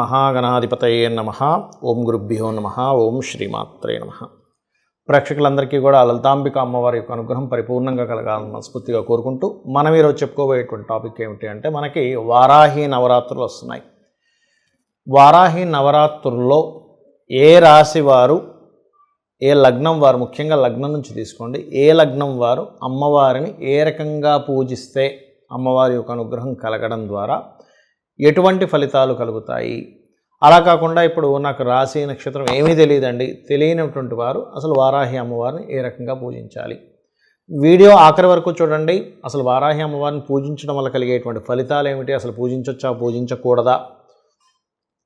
మహాగణాధిపతయే నమః. ఓం గురుభ్యో నమః. ఓం శ్రీమాత్రే నమః. ప్రేక్షకులందరికీ కూడా లలితాంబిక అమ్మవారి యొక్క అనుగ్రహం పరిపూర్ణంగా కలగాలని మనస్ఫూర్తిగా కోరుకుంటూ మనం ఈరోజు చెప్పుకోబోయేటువంటి టాపిక్ ఏమిటి అంటే, మనకి వారాహి నవరాత్రులు వస్తున్నాయి. వారాహి నవరాత్రుల్లో ఏ రాశి వారు, ఏ లగ్నం వారు, ముఖ్యంగా లగ్నం నుంచి తీసుకోండి, ఏ లగ్నం వారు అమ్మవారిని ఏ రకంగా పూజిస్తే అమ్మవారి యొక్క అనుగ్రహం కలగడం ద్వారా ఎటువంటి ఫలితాలు కలుగుతాయి. అలా కాకుండా ఇప్పుడు నాకు రాశి నక్షత్రం ఏమీ తెలియదండి, తెలియనటువంటి వారు అసలు వారాహి అమ్మవారిని ఏ రకంగా పూజించాలి. వీడియో ఆఖరి వరకు చూడండి. అసలు వారాహి అమ్మవారిని పూజించడం వల్ల కలిగేటువంటి ఫలితాలు ఏమిటి, అసలు పూజించవచ్చా పూజించకూడదా,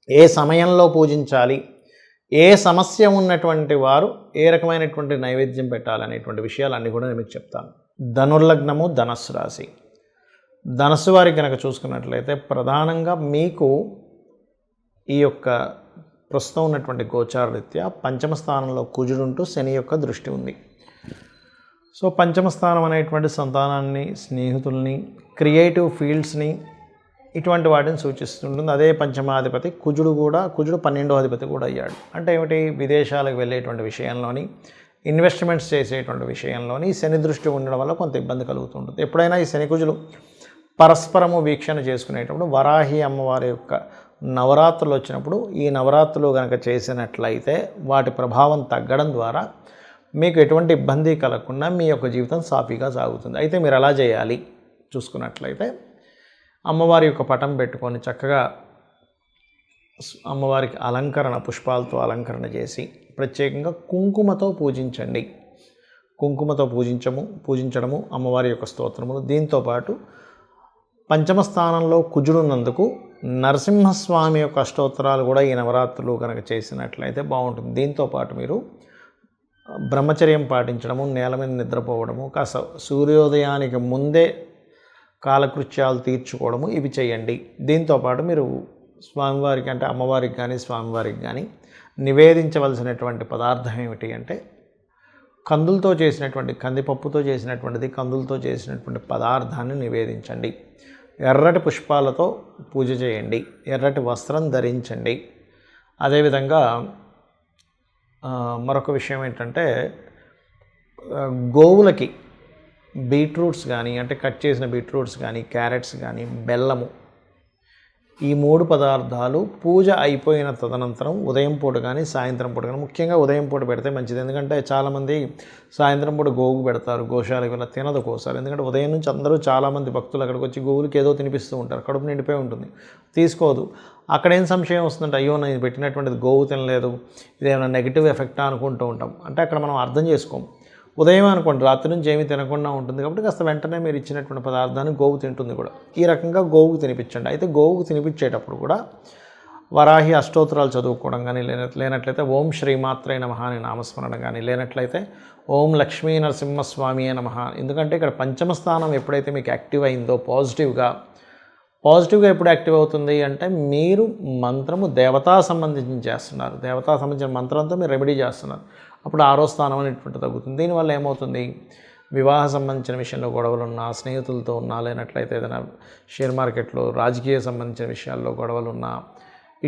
ఏ సమయంలో పూజించాలి, ఏ సమస్య ఉన్నటువంటి వారు ఏ రకమైనటువంటి నైవేద్యం పెట్టాలనేటువంటి విషయాలన్నీ కూడా నేను మీకు చెప్తాను. ధనుర్లగ్నము, ధనస్సు రాశి. ధనస్సు వారికి కనుక చూసుకున్నట్లయితే ప్రధానంగా మీకు ఈ యొక్క ప్రస్తుతం ఉన్నటువంటి గోచార రీత్యా పంచమ స్థానంలో కుజుడుంటూ శని యొక్క దృష్టి ఉంది. సో పంచమ స్థానం అనేటువంటి సంతానాన్ని, స్నేహితుల్ని, క్రియేటివ్ ఫీల్డ్స్ని, ఇటువంటి వాటిని సూచిస్తుంటుంది. అదే పంచమాధిపతి కుజుడు 12వ అధిపతి కూడా అయ్యాడు. అంటే ఏమిటి, విదేశాలకు వెళ్ళేటువంటి విషయంలోని, ఇన్వెస్ట్మెంట్స్ చేసేటువంటి విషయంలోని శని దృష్టి ఉండడం వల్ల కొంత ఇబ్బంది కలుగుతుంటుంది. ఎప్పుడైనా ఈ శని కుజులు పరస్పరము వీక్షణ చేసుకునేటప్పుడు వరాహి అమ్మవారి యొక్క నవరాత్రులు వచ్చినప్పుడు ఈ నవరాత్రులు కనుక చేసినట్లయితే వాటి ప్రభావం తగ్గడం ద్వారా మీకు ఎటువంటి ఇబ్బంది కలగకుండా మీ యొక్క జీవితం సాఫీగా సాగుతుంది. అయితే మీరు ఎలా చేయాలి చూసుకున్నట్లయితే, అమ్మవారి యొక్క పటం పెట్టుకొని చక్కగా అమ్మవారికి అలంకరణ, పుష్పాలతో అలంకరణ చేసి ప్రత్యేకంగా కుంకుమతో పూజించండి. కుంకుమతో పూజించడము అమ్మవారి యొక్క స్తోత్రములు. దీంతోపాటు పంచమ స్థానంలో కుజుడున్నందుకు నరసింహస్వామి యొక్క అష్టోత్తరాలు కూడా ఈ నవరాత్రులు కనుక చేసినట్లయితే బాగుంటుంది. దీంతోపాటు మీరు బ్రహ్మచర్యం పాటించడము, నేల మీద నిద్రపోవడము, కాస్త సూర్యోదయానికి ముందే కాలకృత్యాలు తీర్చుకోవడము, ఇవి చేయండి. దీంతోపాటు మీరు స్వామివారికి, అంటే అమ్మవారికి కానీ స్వామివారికి కానీ నివేదించవలసినటువంటి పదార్థం ఏమిటి అంటే, కందులతో చేసినటువంటి, కందిపప్పుతో చేసినటువంటిది, కందులతో చేసినటువంటి పదార్థాన్ని నివేదించండి. ఎర్రటి పుష్పాలతో పూజ చేయండి. ఎర్రటి వస్త్రం ధరించండి. అదేవిధంగా మరొక విషయం ఏంటంటే, గోవులకి బీట్రూట్స్ కానీ, అంటే కట్ చేసిన బీట్రూట్స్ కానీ, క్యారెట్స్ కానీ, బెల్లము, ఈ 3 పదార్థాలు పూజ అయిపోయిన తదనంతరం ఉదయం పూట కానీ సాయంత్రం పూట కానీ, ముఖ్యంగా ఉదయం పూట పెడితే మంచిది. ఎందుకంటే చాలామంది సాయంత్రం పూట గోవుకు పెడతారు, గోశాలకు వెళ్ళి తినదు కోసారు. ఎందుకంటే ఉదయం నుంచి అందరూ చాలామంది భక్తులు అక్కడికి వచ్చి గోవులకి ఏదో తినిపిస్తూ ఉంటారు, కడుపు నిండిపోయి ఉంటుంది, తీసుకోదు. అక్కడేం సంశయం వస్తుందంటే, అయ్యో నేను పెట్టినటువంటిది గోవు తినలేదు, ఇదేమైనా నెగిటివ్ ఎఫెక్టా అనుకుంటూ ఉంటాం. అంటే అక్కడ మనం అర్థం చేసుకోం. ఉదయం అనుకోండి, రాత్రి నుంచి ఏమీ తినకుండా ఉంటుంది కాబట్టి కాస్త వెంటనే మీరు ఇచ్చినటువంటి పదార్థాన్ని గోవు తింటుంది కూడా. ఈ రకంగా గోవుకు తినిపించండి. అయితే గోవుకు తినిపించేటప్పుడు కూడా వరాహి అష్టోత్తరాలు చదువుకోవడం కానీ, లేనట్లయితే ఓం శ్రీమాత్రే నమః అని నామస్మరణ కానీ, లేనట్లయితే ఓం లక్ష్మీ నరసింహస్వామి నమః. ఎందుకంటే ఇక్కడ పంచమ స్థానం ఎప్పుడైతే మీకు యాక్టివ్ అయిందో పాజిటివ్గా ఎప్పుడు యాక్టివ్ అవుతుంది అంటే, మీరు మంత్రము దేవతా సంబంధించి చేస్తున్నారు, దేవతా సంబంధించిన మంత్రంతో మీరు రెమెడీ చేస్తున్నారు, అప్పుడు 6వ స్థానం అనేటువంటి తగ్గుతుంది. దీనివల్ల ఏమవుతుంది, వివాహ సంబంధించిన విషయంలో గొడవలు ఉన్నా, స్నేహితులతో ఉన్నా, లేనట్లయితే ఏదైనా షేర్ మార్కెట్లో రాజకీయ సంబంధించిన విషయాల్లో గొడవలు ఉన్నా,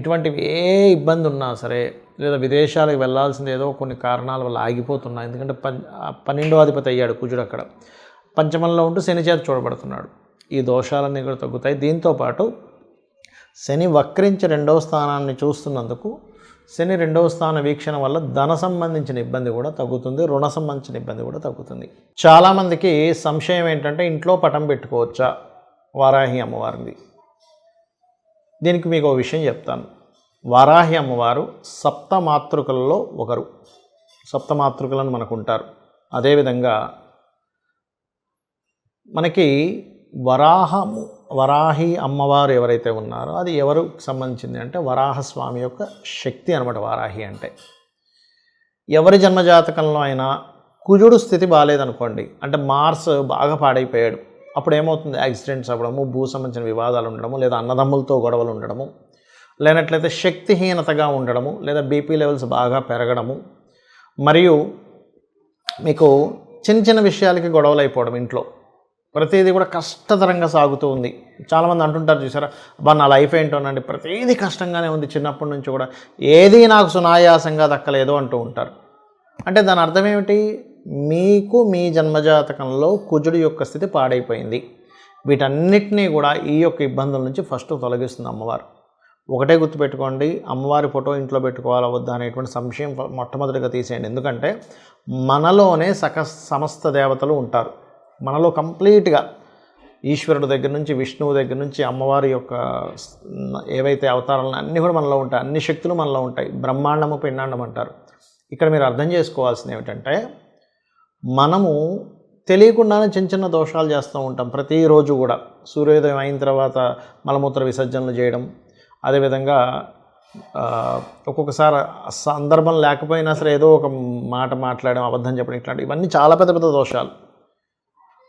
ఇటువంటివి ఏ ఇబ్బంది ఉన్నా సరే, లేదా విదేశాలకు వెళ్ళాల్సింది ఏదో కొన్ని కారణాల వల్ల ఆగిపోతున్నా, ఎందుకంటే 12వ అధిపతి అయ్యాడు కుజుడు, అక్కడ పంచమంలో ఉంటూ శని చేత చూడబడుతున్నాడు, ఈ దోషాలన్నీ కూడా తగ్గుతాయి. దీంతోపాటు శని వక్రించి 2వ స్థానాన్ని చూస్తున్నందుకు శని 2వ స్థాన వీక్షణ వల్ల ధన సంబంధించిన ఇబ్బంది కూడా తగ్గుతుంది, రుణ సంబంధించిన ఇబ్బంది కూడా తగ్గుతుంది. చాలామందికి సంశయం ఏంటంటే, ఇంట్లో పటం పెట్టుకోవచ్చా వారాహి అమ్మవారిది? దీనికి మీకు ఒక విషయం చెప్తాను. వారాహి అమ్మవారు సప్తమాతృకలలో ఒకరు, సప్తమాతృకలను మనకు ఉంటారు. అదేవిధంగా మనకి వరాహి అమ్మవారు ఎవరైతే ఉన్నారో అది ఎవరికి సంబంధించింది అంటే, వరాహస్వామి యొక్క శక్తి అనమాట వారాహి అంటే. ఎవరి జన్మజాతకంలో అయినా కుజుడు స్థితి బాగాలేదనుకోండి, అంటే మార్స్ బాగా పాడైపోయాడు, అప్పుడు ఏమవుతుంది, యాక్సిడెంట్స్ అవ్వడము, భూ సంబంధించిన వివాదాలు ఉండడము, లేదా అన్నదమ్ములతో గొడవలు ఉండడము, లేనట్లయితే శక్తిహీనతగా ఉండడము, లేదా బీపీ లెవెల్స్ బాగా పెరగడము, మరియు మీకు చిన్న చిన్న విషయాలకి గొడవలు అయిపోవడం ఇంట్లో, ప్రతిదీ కూడా కష్టతరంగా సాగుతూ ఉంది. చాలామంది అంటుంటారు చూసారా, అబ్బా నా లైఫ్ ఏంటోనండి ప్రతిదీ కష్టంగానే ఉంది, చిన్నప్పటి నుంచి కూడా ఏదీ నాకు సునాయాసంగా దక్కలేదు అంటూ ఉంటారు. అంటే దాని అర్థం ఏమిటి? మీకు మీ జన్మజాతకంలో కుజుడి యొక్క స్థితి పాడైపోయింది. వీటన్నిటినీ కూడా ఈ యొక్క ఇబ్బందుల నుంచి ఫస్ట్ తొలగిస్తుంది అమ్మవారు. ఒకటే గుర్తుపెట్టుకోండి, అమ్మవారి ఫోటో ఇంట్లో పెట్టుకోవాలా వద్దా అనేటువంటి సంశయం మొట్టమొదటిగా తీసేయండి. ఎందుకంటే మనలోనే సమస్త దేవతలు ఉంటారు. మనలో కంప్లీట్గా ఈశ్వరుడు దగ్గర నుంచి విష్ణువు దగ్గర నుంచి అమ్మవారి యొక్క ఏవైతే అవతారాలను అన్నీ కూడా మనలో ఉంటాయి. అన్ని శక్తులు మనలో ఉంటాయి. బ్రహ్మాండము పిండాండం అంటారు. ఇక్కడ మీరు అర్థం చేసుకోవాల్సింది ఏమిటంటే, మనము తెలియకుండానే చిన్న చిన్న దోషాలు చేస్తూ ఉంటాం. ప్రతిరోజు కూడా సూర్యోదయం అయిన తర్వాత మలమూత్ర విసర్జనలు చేయడం, అదేవిధంగా ఒక్కొక్కసారి సందర్భం లేకపోయినా సరే ఏదో ఒక మాట మాట్లాడడం, అబద్ధం చెప్పడం, ఇట్లాంటి ఇవన్నీ చాలా పెద్ద పెద్ద దోషాలు.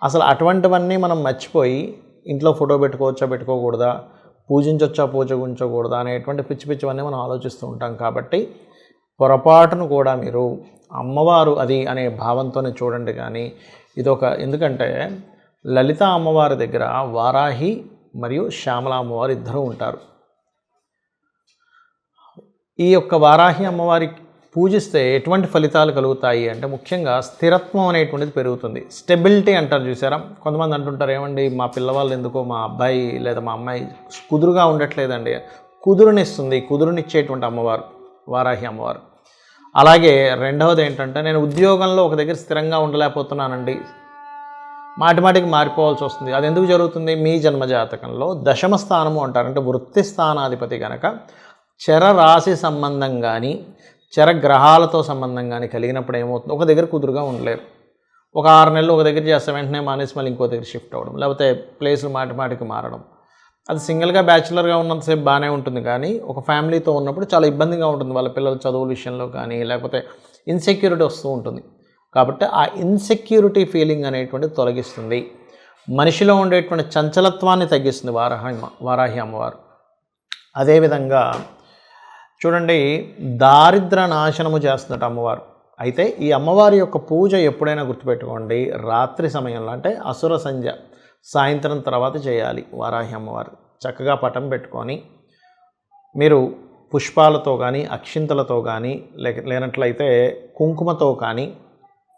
అసలు అటువంటివన్నీ మనం మర్చిపోయి ఇంట్లో ఫోటో పెట్టుకోవచ్చా పెట్టుకోకూడదా, పూజించవచ్చా పూజించకూడదా అనేటువంటి పిచ్చి పిచ్చివన్నీ మనం ఆలోచిస్తూ ఉంటాం. కాబట్టి పొరపాటును కూడా మీరు అమ్మవారు అది అనే భావంతోనే చూడండి. కానీ ఇదొక, ఎందుకంటే లలిత అమ్మవారి దగ్గర వారాహి మరియు శ్యామల అమ్మవారు ఇద్దరూ ఉంటారు. ఈ యొక్క వారాహి అమ్మవారి పూజిస్తే ఎటువంటి ఫలితాలు కలుగుతాయి అంటే, ముఖ్యంగా స్థిరత్వం అనేటువంటిది పెరుగుతుంది. స్టెబిలిటీ అంటారు చూసారా. కొంతమంది అంటుంటారు, ఏమండి మా పిల్లవాళ్ళు ఎందుకో మా అబ్బాయి లేదా మా అమ్మాయి కుదురుగా ఉండట్లేదండి. కుదురునిస్తుంది, కుదురునిచ్చేటువంటి అమ్మవారు వారాహి అమ్మవారు. అలాగే రెండవది ఏంటంటే, నేను ఉద్యోగంలో ఒక దగ్గర స్థిరంగా ఉండలేకపోతున్నానండి, మాటిమాటికి మారిపోవాల్సి వస్తుంది. అది ఎందుకు జరుగుతుంది? మీ జన్మజాతకంలో దశమ స్థానము అంటారు. అంటే వృత్తి స్థానాధిపతి కనుక చరరాశి సంబంధం కానీ చరగ్రహాలతో సంబంధం కానీ కలిగినప్పుడు ఏమవుతుంది, ఒక దగ్గర కుదురుగా ఉండలేరు. ఒక 6 నెలలు ఒక దగ్గర చేస్తే వెంటనే మానేసి మళ్ళీ ఇంకో దగ్గర షిఫ్ట్ అవ్వడం, లేకపోతే ప్లేసులు మాటిమాటికి మారడం. అది సింగిల్గా బ్యాచులర్గా ఉన్నంతసేపు బాగానే ఉంటుంది. కానీ ఒక ఫ్యామిలీతో ఉన్నప్పుడు చాలా ఇబ్బందిగా ఉంటుంది. వాళ్ళ పిల్లల చదువుల విషయంలో కానీ లేకపోతే ఇన్సెక్యూరిటీ వస్తూ ఉంటుంది. కాబట్టి ఆ ఇన్సెక్యూరిటీ ఫీలింగ్ అనేటువంటిది తొలగిస్తుంది. మనిషిలో ఉండేటువంటి చంచలత్వాన్ని తగ్గిస్తుంది వారాహి అమ్మవారు. అదేవిధంగా చూడండి, దారిద్ర నాశనము చేస్తున్నట్టు అమ్మవారు. అయితే ఈ అమ్మవారి యొక్క పూజ ఎప్పుడైనా గుర్తుపెట్టుకోండి, రాత్రి సమయంలో అంటే అసుర సంధ్య సాయంత్రం తర్వాత చేయాలి. వారాహి అమ్మవారు చక్కగా పటం పెట్టుకొని మీరు పుష్పాలతో కానీ అక్షింతలతో కానీ లేనట్లయితే కుంకుమతో కానీ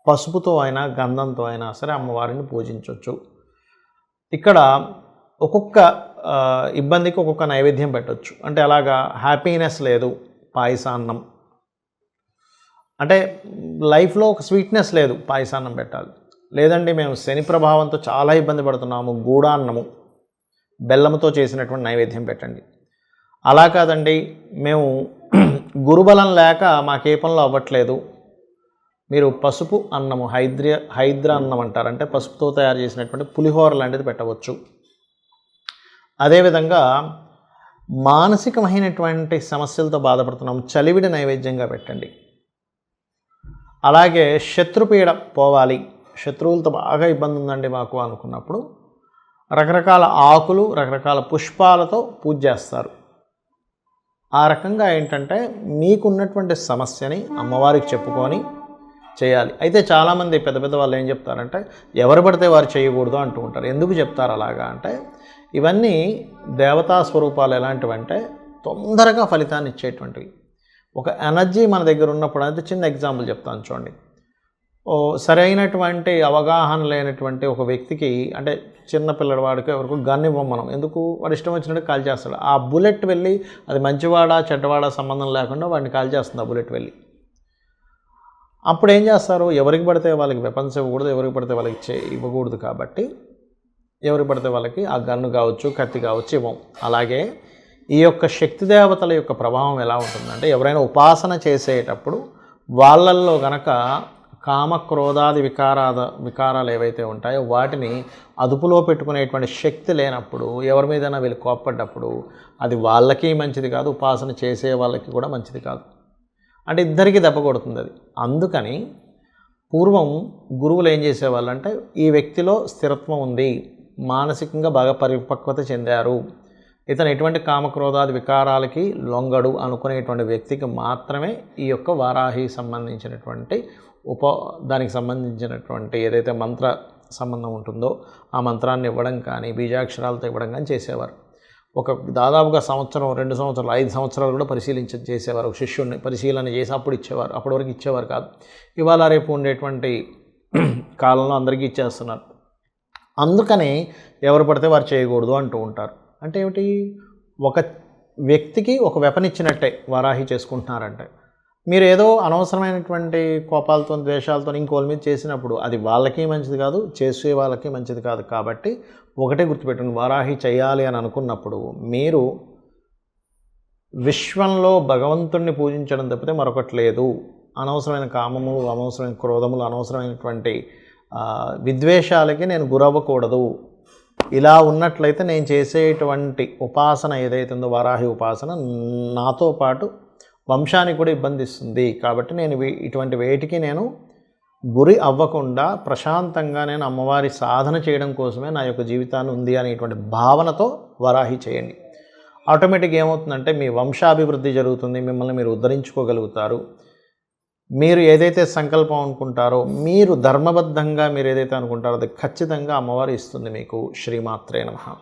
పసుపుతో అయినా గంధంతో అయినా సరే అమ్మవారిని పూజించవచ్చు. ఇక్కడ ఒక్కొక్క ఇబ్బందికి ఒక్కొక్క నైవేద్యం పెట్టవచ్చు. అంటే అలాగా హ్యాపీనెస్ లేదు, పాయసాన్నం. అంటే లైఫ్లో ఒక స్వీట్నెస్ లేదు, పాయసాన్నం పెట్టాలి. లేదండి మేము శని ప్రభావంతో చాలా ఇబ్బంది పడుతున్నాము, గూడాన్నము బెల్లంతో చేసినటువంటి నైవేద్యం పెట్టండి. అలా కాదండి మేము గురుబలం లేక మాకే పనులు అవ్వట్లేదు, మీరు పసుపు అన్నము హైద్ర అన్నం అంటారు, అంటే పసుపుతో తయారు చేసినటువంటి పులిహోర లాంటిది పెట్టవచ్చు. అదేవిధంగా మానసికమైనటువంటి సమస్యలతో బాధపడుతున్నాము, చలివిడి నైవేద్యంగా పెట్టండి. అలాగే శత్రుపీడ పోవాలి, శత్రువులతో బాగా ఇబ్బంది ఉందండి మాకు అనుకున్నప్పుడు రకరకాల ఆకులు రకరకాల పుష్పాలతో పూజ చేస్తారు. ఆ రకంగా ఏంటంటే మీకున్నటువంటి సమస్యని అమ్మవారికి చెప్పుకొని చేయాలి. అయితే చాలామంది పెద్ద పెద్ద వాళ్ళు ఏం చెప్తారంటే, ఎవరు పడితే వారు చేయకూడదు అంటూ ఉంటారు. ఎందుకు చెప్తారు అలాగా అంటే, ఇవన్నీ దేవతా స్వరూపాలు ఎలాంటివంటే తొందరగా ఫలితాన్ని ఇచ్చేటువంటివి. ఒక ఎనర్జీ మన దగ్గర ఉన్నప్పుడు, అయితే చిన్న ఎగ్జాంపుల్ చెప్తాను చూడండి. సరైనటువంటి అవగాహన లేనటువంటి ఒక వ్యక్తికి, అంటే చిన్న పిల్లవాడికి ఎవరికి గన్ ఇవ్వం మనం, ఎందుకు వాడు ఇష్టం వచ్చినట్టు కాల్ చేస్తాడు. ఆ బుల్లెట్ వెళ్ళి అది మంచివాడా చెడ్డవాడా సంబంధం లేకుండా వాడిని కాల్ చేస్తుంది ఆ బుల్లెట్ వెళ్ళి. అప్పుడు ఏం చేస్తారు, ఎవరికి పడితే వాళ్ళకి వెపన్స్ ఇవ్వకూడదు, ఎవరికి పడితే వాళ్ళకి ఇవ్వకూడదు. కాబట్టి ఎవరికి పడితే వాళ్ళకి ఆ గన్ను కావచ్చు కత్తి కావచ్చు ఇవ్వం. అలాగే ఈ యొక్క శక్తి దేవతల యొక్క ప్రభావం ఎలా ఉంటుందంటే, ఎవరైనా ఉపాసన చేసేటప్పుడు వాళ్ళల్లో గనక కామక్రోధాది వికారాలు ఏవైతే ఉంటాయో వాటిని అదుపులో పెట్టుకునేటువంటి శక్తి లేనప్పుడు, ఎవరి మీదైనా వీళ్ళు కోప్పడ్డప్పుడు అది వాళ్ళకి మంచిది కాదు, ఉపాసన చేసే వాళ్ళకి కూడా మంచిది కాదు. అంటే ఇద్దరికీ దెబ్బ కొడుతుంది అది. అందుకని పూర్వం గురువులు ఏం చేసేవాళ్ళు అంటే, ఈ వ్యక్తిలో స్థిరత్వం ఉంది, మానసికంగా బాగా పరిపక్వత చెందారు, ఇతను ఎటువంటి కామక్రోధాది వికారాలకి లొంగడు అనుకునేటువంటి వ్యక్తికి మాత్రమే ఈ యొక్క వారాహి సంబంధించినటువంటి దానికి సంబంధించినటువంటి ఏదైతే మంత్ర సంబంధం ఉంటుందో ఆ మంత్రాన్ని ఇవ్వడం కానీ బీజాక్షరాలతో ఇవ్వడం కానీ చేసేవారు. దాదాపుగా సంవత్సరం, 2 సంవత్సరాలు, 5 సంవత్సరాలు కూడా చేసేవారు. ఒక శిష్యుడిని పరిశీలన చేసి అప్పుడు ఇచ్చేవారు. అప్పటి వరకు ఇచ్చేవారు కాదు. ఇవాళ రేపు ఉండేటువంటి కాలంలో అందరికీ ఇచ్చేస్తున్నారు. అందుకనే ఎవరు పడితే వారు చేయకూడదు అంటూ ఉంటారు. అంటే ఏమిటి, ఒక వ్యక్తికి ఒక వెపన్ ఇచ్చినట్టే వారాహి చేసుకుంటున్నారంటే. మీరు ఏదో అనవసరమైనటువంటి కోపాలతో, ద్వేషాలతో ఇంకోళ్ళ మీద చేసినప్పుడు అది వాళ్ళకి మంచిది కాదు, చేసే వాళ్ళకి మంచిది కాదు. కాబట్టి ఒకటే గుర్తుపెట్టండి, వారాహి చేయాలి అని అనుకున్నప్పుడు మీరు విశ్వంలో భగవంతుణ్ణి పూజించడం తప్పితే మరొకటి లేదు. అనవసరమైన కామములు, అనవసరమైన క్రోధములు, అనవసరమైనటువంటి విద్వేషాలకి నేను గురవ్వకూడదు. ఇలా ఉన్నట్లయితే నేను చేసేటువంటి ఉపాసన ఏదైతే ఉందో వారాహి ఉపాసన నాతో పాటు వంశానికి కూడా ఇబ్బంది ఇస్తుంది. కాబట్టి నేను ఇటువంటి వేటికి నేను గురి అవ్వకుండా ప్రశాంతంగా నేను అమ్మవారి సాధన చేయడం కోసమే నా యొక్క జీవితాన్ని ఉంది అనేటువంటి భావనతో వరాహి చేయండి. ఆటోమేటిక్గా ఏమవుతుందంటే మీ వంశాభివృద్ధి జరుగుతుంది, మిమ్మల్ని మీరు ఉద్ధరించుకోగలుగుతారు. మీరు ఏదైతే సంకల్పం అనుకుంటారో, మీరు ధర్మబద్ధంగా మీరు ఏదైతే అనుకుంటారో అది ఖచ్చితంగా అమ్మవారు ఇస్తుంది మీకు. శ్రీమాత్రే నమః.